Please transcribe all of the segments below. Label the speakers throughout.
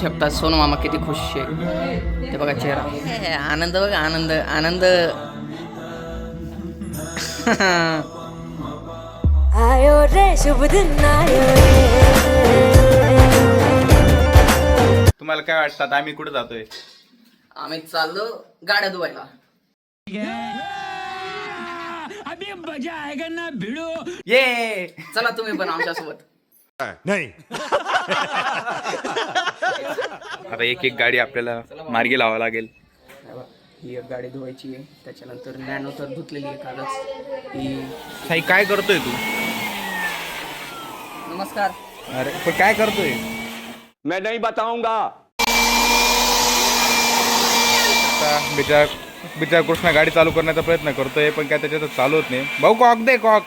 Speaker 1: शकता सोनू मामा किती खुश आहे ते बघा चेहरा. हे आनंद बघा आनंद आनंद.
Speaker 2: आयो रे शुभ दिन आयो
Speaker 3: तुम्हाला काय वाटतं आम्ही कुठे जातोय?
Speaker 1: आम्ही चाललो गाड्या धुवायला.
Speaker 3: ये
Speaker 1: चला तुम्ही पण आमच्यासोबत.
Speaker 4: नाही.
Speaker 3: आता एक एक गाडी आपल्याला मार्गी लावावं लागेल.
Speaker 1: ही एक गाडी धुवायची आहे, त्याच्यानंतर नॅनो तर धुतलेली आहे कालच. ही
Speaker 3: साई काय करतोय तू?
Speaker 1: नमस्कार.
Speaker 3: अरे पण काय करतोय?
Speaker 4: मैं नहीं बताऊंगा.
Speaker 3: आता बिचार कृष्णा गाडी चालू करण्याचा प्रयत्न करतोय पण काय त्याच्यात चालू होत नाही. भाऊ कॉक दे कॉक.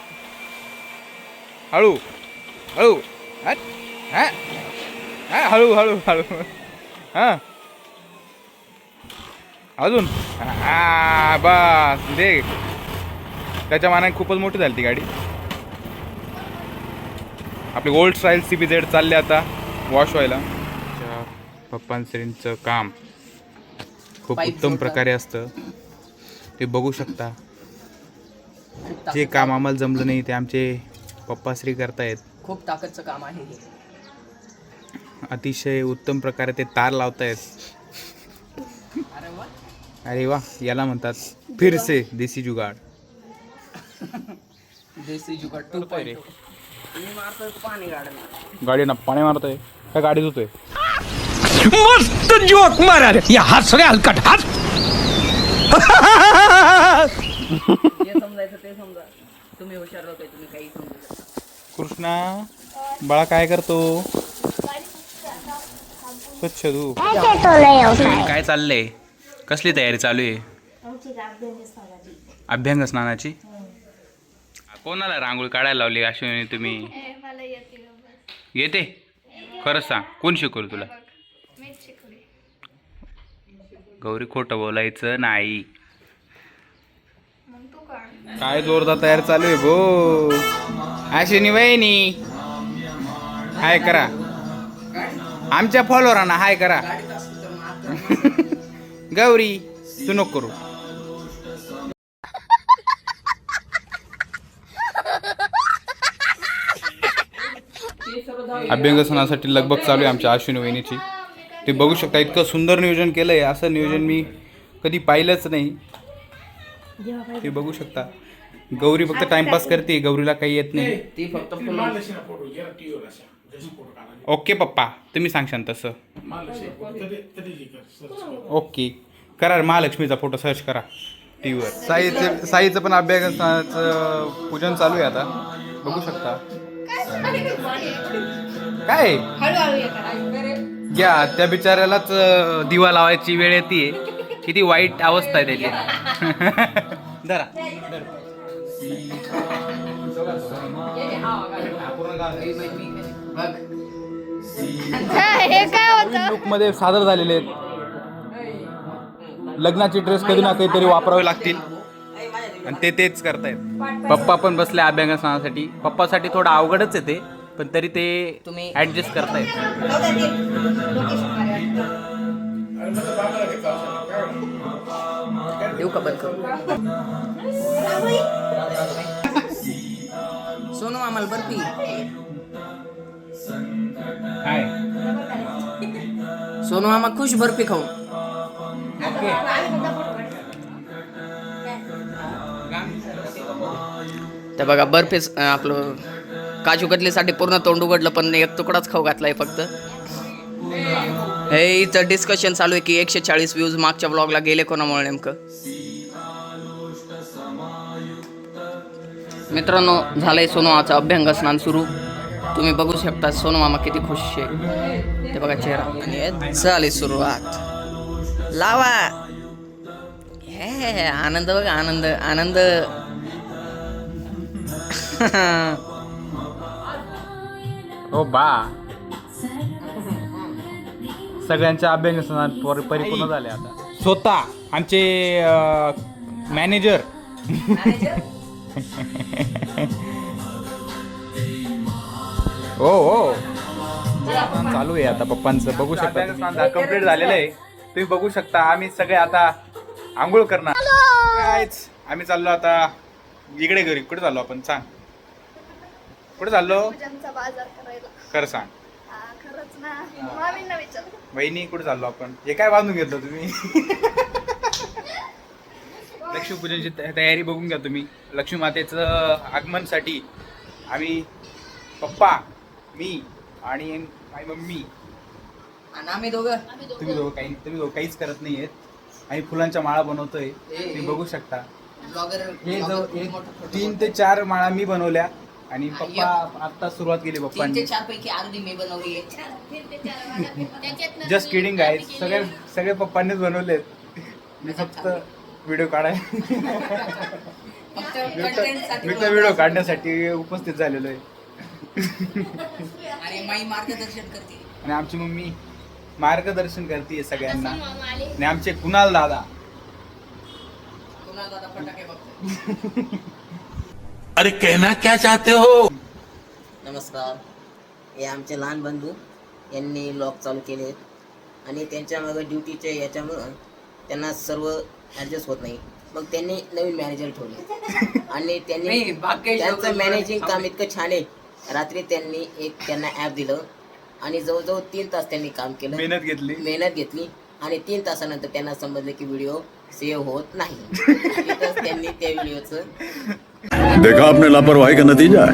Speaker 3: हळू हळू. हट. हा हा हळू हळू हळू. हा अजून बस दे. त्याच्या मानाने खूपच मोठी झाली ती गाडी. आपली ओल्ड स्टाईल CBZ चालले आता वॉश व्हायला. पप्पांचं काम खूप उत्तम प्रकारे असतं, ते बघू शकता. जे काम आम्हाला जमलं नाही ते आमचे पप्पाश्री करतायत.
Speaker 1: खूप ताकदचं काम आहे हे.
Speaker 3: अतिशय उत्तम प्रकारे ते तार लावतायत.
Speaker 1: अरे वा.
Speaker 3: अरे वा, याला म्हणतात फिरसे देसी जुगाड.
Speaker 1: देसी जुगाड 2.0. मी मारतोय पाणी गाडीला.
Speaker 3: गाडी ना पाणी मारतोय का गाडी धुतोय?
Speaker 5: मस्त जोक मारा रे या हस रे हलकट हस.
Speaker 1: जे समजायचं ते समजा. तुम्ही हुशार लोक आहे, तुम्ही काही समजू शकता.
Speaker 3: कृष्णा बाळा काय करतो? स्वच्छ धू. काय चाललंय? कसली तयारी चालू आहे? अभ्यंग स्नानाची. कोणाला रांगोळी काढायला लावली अश्विनी तुम्ही? येते? खरंच सांग, कोण शिकवलं तुला? गौरी खोटं बोलायचं नाही. काय जोरदार तयार चालू आहे भो. अश्विनी वहिनी हाय करा, आमच्या फॉलोअरांना हाय करा. गौरी तू नको करू. अभ्यंगसनासाठी लगबग चालू आहे आमच्या अश्विनी वहिनीची. ते बघू शकता, इतकं सुंदर नियोजन केलंय. असं नियोजन मी कधी पाहिलंच नाही. ते बघू शकता. गौरी फक्त टाइमपास करते, गौरीला काही येत नाही.
Speaker 1: ती फक्त
Speaker 3: ओके पप्पा, तुम्ही सांगशाल तसं. ओके करा. महालक्ष्मीचा फोटो सर्च करा टीव्हीवर. साईचं पण अभ्यंगस्नानाचं पूजन चालू आहे आता, बघू शकता. काय घ्या, त्या बिचाऱ्यालाच दिवा लावायची वेळ येते. किती वाईट अवस्था आहे त्याची. धरा. लुक मध्ये सादर झालेले आहेत. लग्नाची ड्रेस कधी ना काहीतरी वापरावे लागतील आणि ते तेच करतायत. पप्पा पण बसले अभ्यंगस्नानासाठी. पप्पासाठी थोडं अवघडच आहे ते, पण तरी ते तुम्ही ऍडजस्ट करतायत.
Speaker 1: देऊ का बंद करू? सोनू आम्हाला बर्फी.
Speaker 3: काय
Speaker 1: सोनू मामा खुश बर्फी खाऊन. तर बघा बर्फी आपलं काजू कतलीसाठी पूर्ण तोंड उघडलं, पण एक तुकडाच खाऊ घातलाय फक्त. हे इथं डिस्कशन चालू आहे की 140 व्ह्यूज मागच्या ब्लॉगला गेले कोणामुळे नेमकं. मित्रांनो, झालंय सोनूमामाचं अभ्यंग स्नान सुरू. तुम्ही बघू शकता सोनू मामा किती खुश आहे ते बघा चेहरा. आणि झाली सुरुवात. लावा. हे आनंद बघा आनंद आनंद.
Speaker 3: ओ बा, सगळ्यांच्या अभ्यंगस्नान परिपूर्ण झाले आता. स्वतः आमचे मॅनेजर हो हो चालू आहे आता पप्पांचं, बघू शकता कम्प्लीट झालेलं आहे. तुम्ही बघू शकता. आम्ही सगळे आता आंघोळ करणार. Guys, आम्ही चाललो आता इकडे घरी. कुठे चाललो आपण सांग, कुठे चाललो?
Speaker 6: बाजार करायला.
Speaker 3: खरं सांग
Speaker 6: खरंच ना, मामींना विचार.
Speaker 3: वहिनी कुठे चाललो आपण? हे काय बांधून घेतलं तुम्ही? लक्ष्मीपूजनची तयारी बघून घ्या तुम्ही. लक्ष्मी मातेचं आगमनसाठी आम्ही पप्पा, मी आणि माझी मम्मी
Speaker 1: आणि आम्ही दोघं
Speaker 3: तुम्ही दोघं काहीच करत नाही आहेत. आम्ही फुलांच्या माळा बनवतोय. तुम्ही बघू शकता.
Speaker 1: ब्लॉगर
Speaker 3: हे 3 ते 4 माळा मी बनवल्या आणि पप्पा आता सुरुवात केली
Speaker 1: 3
Speaker 3: पप्पांनी.
Speaker 1: ते 4 पैकी अर्धी मी बनवली आहे.
Speaker 3: जस्ट किडिंग आहे. सगळे पप्पांनीच बनवलेत. मी फक्त व्हिडिओ काढाय
Speaker 1: फक्त content साठी
Speaker 3: मी तर व्हिडिओ काढण्यासाठी उपस्थित झालेलो आहे.
Speaker 1: आणि माई मार्गदर्शन करते.
Speaker 3: आणि आमची मम्मी मार्गदर्शन करते सगळ्यांना. आणि आमचे कुणाल दादा
Speaker 1: कुणाल दादा फटाके बघतो.
Speaker 5: अरे कहना क्या चाहते हो?
Speaker 7: नमस्कार. हे आमचे लहान बंधू यांनी लॉक चालू केले आहेत आणि त्यांच्या मागे ड्युटीच्या याच्यामुळं त्यांना सर्व ॲडजस्ट होत नाही. मग त्यांनी नवीन मॅनेजर ठेवले आणि त्यांनी
Speaker 1: नाही, भाग्येश
Speaker 7: त्यांचं
Speaker 1: वगैरे
Speaker 7: मॅनेजिंग काम
Speaker 1: थांबले.
Speaker 7: इतकं छान आहे. रात्री त्यांनी त्यांना ॲप दिलं आणि जवळजवळ 3 तास त्यांनी काम केलं,
Speaker 3: मेहनत घेतली
Speaker 7: आणि 3 तासानंतर त्यांना समजलं की व्हिडिओ सेव्ह होत नाही. तिथंच त्यांनी त्या व्हिडिओचं
Speaker 8: देखा आपने लापरवाही का नतीजा है.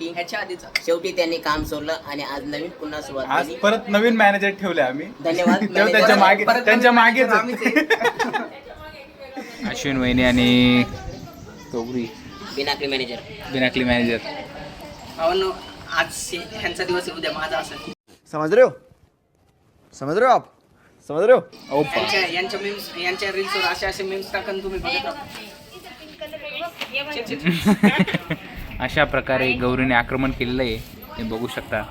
Speaker 1: ह्याच्या आधीचा
Speaker 7: शेवटी त्यांनी काम सोडलं आणि आज नवीन पुन्हा सुरुवात
Speaker 3: आज
Speaker 7: केली.
Speaker 3: परत नवीन मॅनेजर ठेवले आम्ही.
Speaker 7: धन्यवाद.
Speaker 3: तेव्हा त्यांच्या मागे
Speaker 1: परत
Speaker 3: त्यांच्या मागेच
Speaker 1: आम्हीच आहे.
Speaker 3: अश्विन वहिनी आणि गौरी
Speaker 7: बिनाकली मॅनेजर.
Speaker 3: बिनाकली मॅनेजर.
Speaker 1: भावांनो, आज ह्यांचा दिवस आहे, उद्या माझा असेल.
Speaker 9: समझ रहे हो आप समझ रहे हो.
Speaker 1: यांच्या रील्सवर असे मीम्स टाकून तुम्ही बघत राहा.
Speaker 3: अशा प्रकारे गौरीने आक्रमण केलेलं आहे. ते बघू शकता.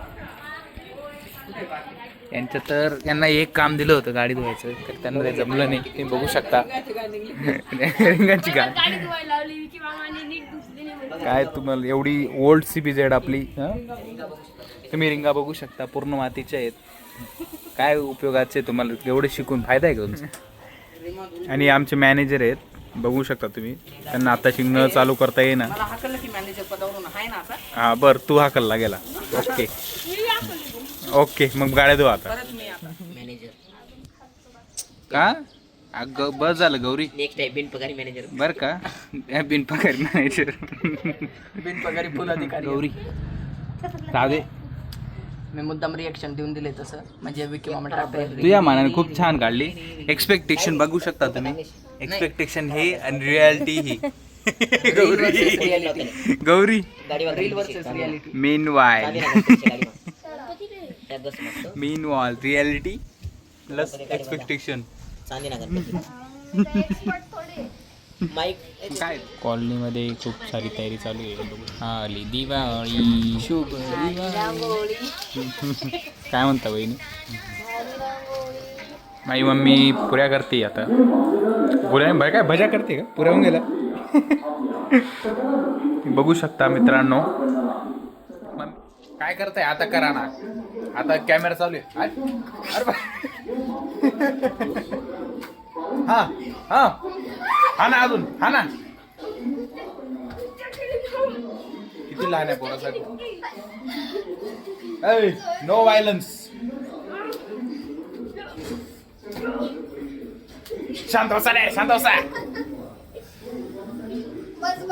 Speaker 3: यांचं तर यांना एक काम दिलं होतं गाडी धुवायचं, तर त्यांना ते जमलं नाही. ते बघू शकता. रिंगाची गाडी काय तुम्हाला एवढी ओल्ड CPZ आपली. तुम्ही रिंगा बघू शकता, पूर्ण मातीच्या आहेत. काय उपयोगाचे तुम्हाला एवढे शिकून फायदा आहे का तुमचा? आणि आमचे मॅनेजर आहेत, बघू शकता तुम्ही. त्यांना आता शिकणं चालू करता येईना.
Speaker 1: मला हाकललं की मॅनेजर पदावरून आहे ना आता.
Speaker 3: हा बरं, तू हाकलला गेला. ओके मग गाड्या धुवा आता.
Speaker 1: परत मी आता
Speaker 7: मॅनेजर
Speaker 3: का अगं बस झालं गौरी.
Speaker 7: नेक्स्ट आहे बिनपगारी मॅनेजर.
Speaker 3: बर का, बिनपगारी मॅनेजर.
Speaker 1: बिनपगारी फुल अधिकारी
Speaker 3: गौरी राहू दे.
Speaker 1: मी मुद्दाम रिएक्शन देऊन दिले तसं, म्हणजे विकी मामा टाकता
Speaker 3: तुझ्या मानाने खूप छान काढली. एक्सपेक्टेशन बघू शकता तुम्ही. एक्सपेक्टेशन हे आणि रियालिटी ही. Gauri
Speaker 1: reel versus reality.
Speaker 3: मेन वाल रियालिटी प्लस एक्सपेक्टेशन.
Speaker 7: माईक
Speaker 3: काय कॉलनीमध्ये खूप सारी तयारी चालू आहे. आली दिवाळी, शुभ दिवाळी. काय म्हणता बहिणी? माझी मम्मी पुऱ्या करते आता. पुऱ्या काय भज्या करते का? पुऱ्या होऊन गेला. बघू शकता मित्रांनो. काय करताय आता? करा ना. आता कॅमेरा चालू आहे. अरे हा हा हा ना, अजून हा ना. किती लहान आहे पोरासाठी. No violence. शांत बसा रे, शांत बसा.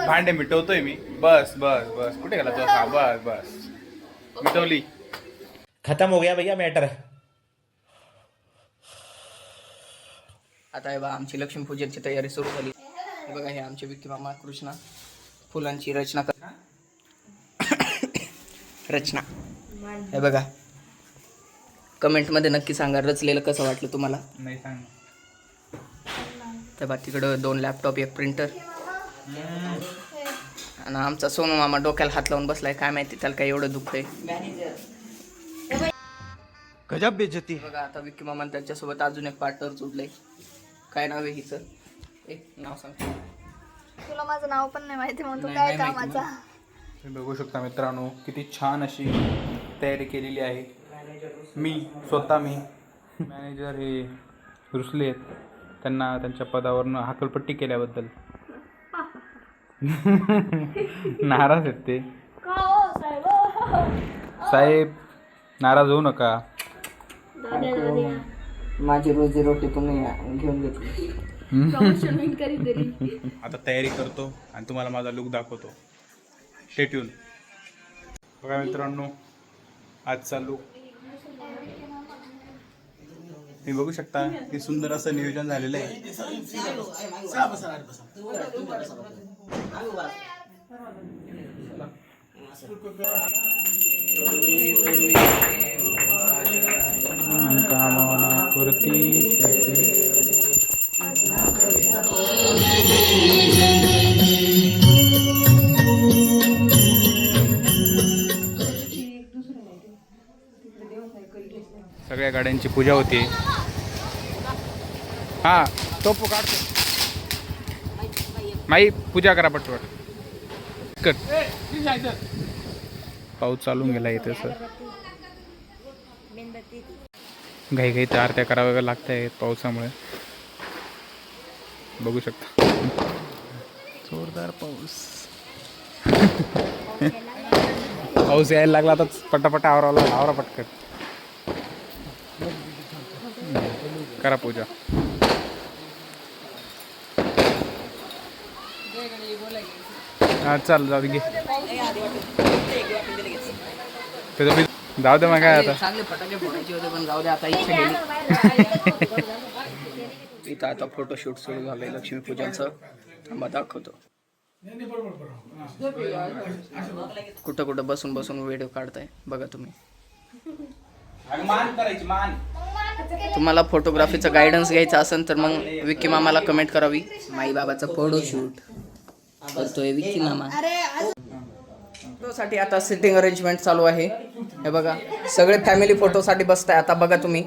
Speaker 3: भांडे मिटवतोय मी. बस बस बस. कुठे गेला तो? हा बस बस मिटवली.
Speaker 9: खत्म हो गया भैया मैटर.
Speaker 1: आता हे बघा, आमची लक्ष्मीपूजनची तयारी सुरू झाली. हे बघा, हे आमचे विकी मामा कृष्णा फुलांची रचना रचना. हे बघा, कमेंटमध्ये नक्की सांगा रचलेलं कसं वाटलं तुम्हाला.
Speaker 3: नाही सांग.
Speaker 1: तर बघा, तिकडं 2 लॅपटॉप, 1 प्रिंटर. आणि आमचा सोनू मामा डोक्याला हात लावून बसलाय. काय माहिती त्याला काय एवढं दुःख आहे.
Speaker 9: गजब बेइज्जती.
Speaker 1: बघा, आता विकी मामा त्याच्यासोबत अजून एक पार्टनर जोडलंय. काय नाव आहे हिचं? नाव सांग.
Speaker 6: तुला माझं नाव पण नाही माहिती, म्हणतो
Speaker 1: नाही,
Speaker 6: काय
Speaker 1: नाही माहिती
Speaker 6: कामाचा.
Speaker 3: तुम्ही बघू शकता मित्रांनो, किती छान अशी तयारी केलेली आहे. मी मॅनेजर हे रुसले आहेत त्यांना त्यांच्या पदावरनं हाकलपट्टी केल्याबद्दल नाराज आहेत ते. साहेब नाराज होऊ नका.
Speaker 1: माझी रोजीरोटी तुम्ही घेऊन घेतली.
Speaker 3: आता तयारी करतो आणि तुम्हाला माझा लुक दाखवतो. Stay tune. बघा मित्रांनो, आजचा लुक तुम्ही बघू शकता की सुंदर असं नियोजन झालेलं आहे. सगळ्या गाड्यांची पूजा होती. हा तो काढतो माई पूजा करा पटपट. पाऊस चालून गेला इथे सर. घाईघाईत आरत्या कराव्या लागत आहेत पावसामुळे. बघू शकता जोरदार पाऊस. पाऊस यायला लागला तर पटापट आवरा पटकन. करा पूजा. हा चल जाऊ दे घे. जाऊ दे मग काय आता.
Speaker 1: चांगले फटाके फोडायचे होते पण जाऊ दे आता. इच्छा गेली. इथं आता फोटोशूट सुरू झालंय लक्ष्मीपूजनचं. थांबा दाखवतो. कुठं कुठं बसून बसून व्हिडिओ काढताय बघा तुम्ही. तुम्हाला फोटोग्राफीचं गायडन्स घ्यायचं असेल तर मग विक्की मामाला कमेंट करावी. माई बाबाचा फोटोशूट करतोय विक्की मामा. फोटोसाठी आता सिटिंग अरेंजमेंट चालू आहे. हे बघा सगळे फॅमिली फोटोसाठी बसताय आता. बघा तुम्ही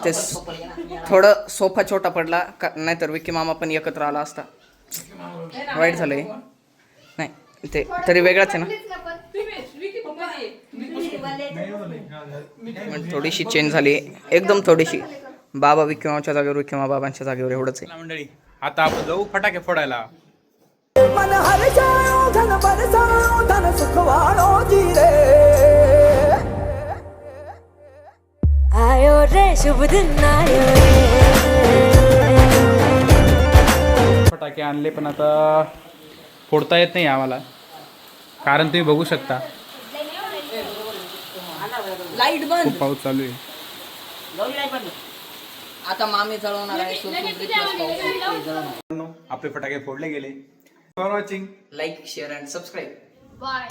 Speaker 1: ते थोडं सोफा छोटा पडला नाहीतर विक्की मामा पण एकत्र आला असता. वाईट झालंय. नाही ते तरी वेगळाच आहे ना. पण थोडीशी चेंज झाली एकदम थोडीशी. बाबा विक्की मामाच्या जागेवर विक्की मामा बाबांच्या जागेवर एवढंच आहे.
Speaker 3: मंडळी आता आपण जाऊ फटाके फोडायला.
Speaker 2: आयो रे शुभ दिन आयो
Speaker 3: फटाके आणले पण आता फोडता येत नाही आम्हाला कारण तुम्ही बघू शकता
Speaker 1: लाईट बंद.
Speaker 3: खूप पाऊस चालू आहे.
Speaker 1: आता मामी जळवणार आहे.
Speaker 3: आपले फटाके फोडले गेले. For watching.
Speaker 1: Like share and subscribe.
Speaker 6: Bye.